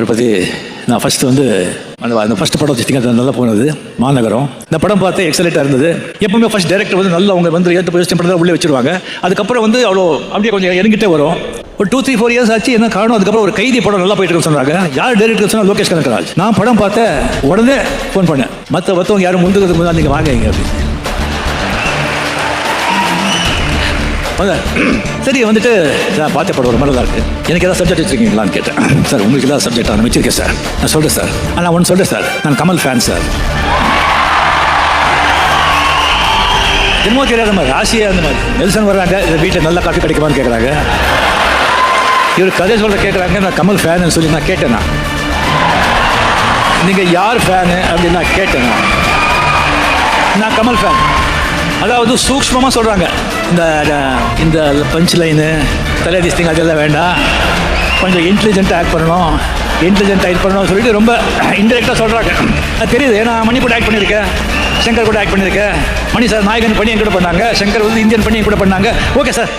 அவரை பற்றி நான் ஃபஸ்ட்டு வந்து அந்த ஃபஸ்ட் படம் வச்சுட்டிங்க நல்லா போனது மாநகரம். இந்த படம் பார்த்து எக்ஸலெண்ட்டாக இருந்தது. எப்பவுமே ஃபஸ்ட் டைரக்டர் வந்து நல்லா அவங்க வந்து ஏற்ற பொசிஷன் படத்தில் உள்ளே வச்சுருவாங்க. அதுக்கப்புறம் வந்து அவ்வளோ அப்படியே கொஞ்சம் இறங்கிட்டே வரும். ஒரு 2-3-4 இயர்ஸ் ஆச்சு, என்ன காரணம்? அதுக்கப்புறம் ஒரு கைதி படம் நல்லா போயிட்டு இருக்குன்னு சொன்னாங்க. யார் டைரக்டர் சொன்னால் லோகேஷ் கனகராஜ். நான் படம் பார்த்தேன், உடனே ஃபோன் பண்ணேன், மற்றவங்க யாரும் முந்துக்கிறதுக்கு முன்னாடி நீங்கள் வாங்க இங்கே அப்படின்னு. சரி வந்துட்டு நான் பார்த்த படம் ஒரு மாதிரி தான் இருக்குது, எனக்கு ஏதாவது சப்ஜெக்ட் வச்சுருக்கீங்களான்னு கேட்டேன். சார் உங்களுக்கு ஏதாவது சப்ஜெக்ட் நான் வச்சிருக்கேன் சார். நான் சொல்கிறேன் சார். நான் ஒன்று சொல்கிறேன் சார், நான் கமல் ஃபேன் சார். என்னமோ தெரியாத மாதிரி ராசியாக அந்த மாதிரி நெல்சன் வர்றாங்க, வீட்டில் நல்ல காஃபி கிடைக்குமான்னு கேட்குறாங்க. இவர் கதை சொல்கிற கேட்குறாங்க, நான் கமல் ஃபேனு சொல்லி நான் கேட்டேன்னா, நீங்கள் யார் ஃபேனு அப்படின்னு நான் கேட்டேன்னா, நான் கமல் ஃபேன். அதாவது சூக்ஷ்மமாக சொல்கிறாங்க, இந்த பஞ்ச் லைனு தலையடிஸ்டிங் அதெல்லாம் வேண்டாம், கொஞ்சம் இன்டெலிஜென்ட்டாக ஆக்ட் பண்ணணும், இன்டெலிஜென்ட் ஆக்ட் பண்ணணும்னு சொல்லிட்டு ரொம்ப இன்டெரக்டாக சொல்கிறாங்க. அது தெரியுது, ஏன்னா மணி கூட ஆக்ட் பண்ணியிருக்கேன், சங்கர் கூட ஆக்ட் பண்ணியிருக்கேன். மணி சார் நாயகன் பண்ணி என் கூட பண்ணாங்க, சங்கர் வந்து இந்தியன் பண்ணி என் கூட பண்ணாங்க. Okay sir,